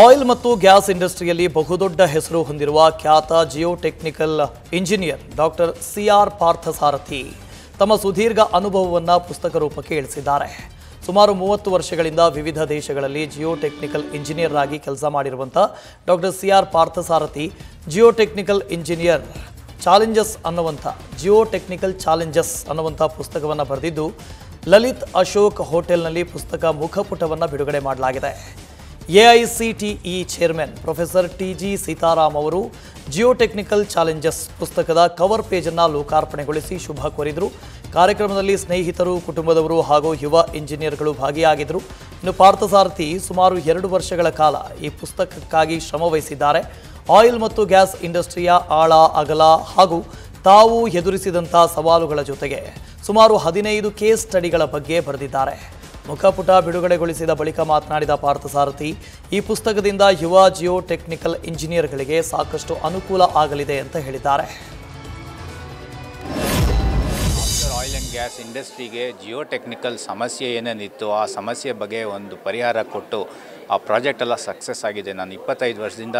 Oil ಮತ್ತು gas ಇಂಡಸ್ಟ್ರಿಯಲ್ಲಿ ಬಹುದೊಡ್ಡ ಹೆಸರು ಹೊಂದಿರುವ ಖ್ಯಾತ geotechnical engineer doctor C R Parthasarathy ತಮ್ಮ ಸುದೀರ್ಘ ಅನುಭವವನ್ನು ಪುಸ್ತಕ ರೂಪಕ್ಕೆ ಇಳಿಸಿದ್ದಾರೆ. ಸುಮಾರು 30 ವರ್ಷಗಳಿಂದ ವಿವಿಧ ದೇಶಗಳಲ್ಲಿ ಜಿಯೋಟೆಕ್ನಿಕಲ್ ಇಂಜಿನಿಯರ್ ಆಗಿ ಕೆಲಸ ಮಾಡಿರುವಂಥ doctor C R Parthasarathy geotechnical engineer geotechnical challenges ಅನ್ನುವಂಥ ಪುಸ್ತಕವನ್ನು ಬರೆದಿದ್ದು ಲಲಿತ್ ಅಶೋಕ್ ಹೋಟೆಲ್ನಲ್ಲಿ ಪುಸ್ತಕ ಮುಖಪುಟವನ್ನು ಬಿಡುಗಡೆ ಮಾಡಲಾಗಿದೆ. AICTE chairman professor T G. Sitaram ಅವರು ಜಿಯೋಟೆಕ್ನಿಕಲ್ ಚಾಲೆಂಜಸ್ ಪುಸ್ತಕದ ಕವರ್ ಪೇಜನ್ನು ಲೋಕಾರ್ಪಣೆಗೊಳಿಸಿ ಶುಭ ಕೋರಿದರು. ಕಾರ್ಯಕ್ರಮದಲ್ಲಿ ಸ್ನೇಹಿತರು, ಕುಟುಂಬದವರು ಹಾಗೂ ಯುವ ಇಂಜಿನಿಯರ್ಗಳು ಭಾಗಿಯಾಗಿದ್ದರು. ಇನ್ನು ಪಾರ್ಥಸಾರಥಿ ಸುಮಾರು 2 ವರ್ಷಗಳ ಕಾಲ ಈ ಪುಸ್ತಕಕ್ಕಾಗಿ ಶ್ರಮವಹಿಸಿದ್ದಾರೆ. ಆಯಿಲ್ ಮತ್ತು ಗ್ಯಾಸ್ ಇಂಡಸ್ಟ್ರಿಯ ಆಳ ಅಗಲ ಹಾಗೂ ತಾವು ಎದುರಿಸಿದಂಥ ಸವಾಲುಗಳ ಜೊತೆಗೆ ಸುಮಾರು 15 ಕೇಸ್ ಸ್ಟಡಿಗಳ ಬಗ್ಗೆ ಬರೆದಿದ್ದಾರೆ. ಮುಖಪುಟ ಬಿಡುಗಡೆಗೊಳಿಸಿದ ಬಳಿಕ ಮಾತನಾಡಿದ ಪಾರ್ಥಸಾರಥಿ, ಈ ಪುಸ್ತಕದಿಂದ ಯುವ ಜಿಯೋಟೆಕ್ನಿಕಲ್ ಇಂಜಿನಿಯರ್ಗಳಿಗೆ ಸಾಕಷ್ಟು ಅನುಕೂಲ ಆಗಲಿದೆ ಅಂತ ಹೇಳಿದ್ದಾರೆ. ಆಯಿಲ್ ಆ್ಯಂಡ್ ಗ್ಯಾಸ್ ಇಂಡಸ್ಟ್ರಿಗೆ ಜಿಯೋಟೆಕ್ನಿಕಲ್ ಸಮಸ್ಯೆ ಏನೇನಿತ್ತು ಆ ಸಮಸ್ಯೆ ಬಗ್ಗೆ ಒಂದು ಪರಿಹಾರ ಕೊಟ್ಟು ಆ ಪ್ರಾಜೆಕ್ಟ್ ಎಲ್ಲ ಸಕ್ಸಸ್ ಆಗಿದೆ. ನಾನು 25 ವರ್ಷದಿಂದ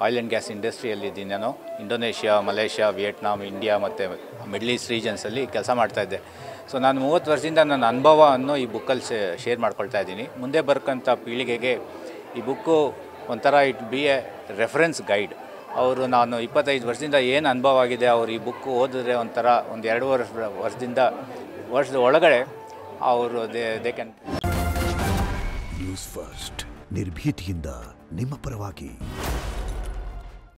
ಆಯಿಲ್ ಆ್ಯಂಡ್ ಗ್ಯಾಸ್ ಇಂಡಸ್ಟ್ರಿಯಲ್ಲಿದ್ದೀನಿ. ನಾನು ಇಂಡೋನೇಷ್ಯಾ, ಮಲೇಷ್ಯಾ, ವಿಯೆಟ್ನಾಂ, ಇಂಡಿಯಾ ಮತ್ತು ಮಿಡ್ಲ್ ಈಸ್ಟ್ ರೀಜನ್ಸಲ್ಲಿ ಕೆಲಸ ಮಾಡ್ತಾಯಿದ್ದೆ. ಸೊ ನಾನು 30 ವರ್ಷದಿಂದ ನನ್ನ ಅನುಭವವನ್ನು ಈ ಬುಕ್ಕಲ್ಲಿ ಶೇರ್ ಮಾಡ್ಕೊಳ್ತಾ ಇದ್ದೀನಿ. ಮುಂದೆ ಬರೋಕ್ಕಂಥ ಪೀಳಿಗೆಗೆ ಈ ಬುಕ್ಕು ಒಂಥರ it be A reference guide. ಅವರು ನಾನು 25 ವರ್ಷದಿಂದ ಏನು ಅನುಭವ ಆಗಿದೆ ಅವರು ಈ ಬುಕ್ಕು ಓದಿದ್ರೆ ಒಂಥರ 1-2 ವರ್ಷದ ಒಳಗಡೆ ಅವರು ದೇ ಕ್ಯಾನ್. ನ್ಯೂಸ್ ಫಸ್ಟ್ ನಿರ್ಭೀತಿಯಿಂದ ನಿಮ್ಮ ಪರವಾಗಿ.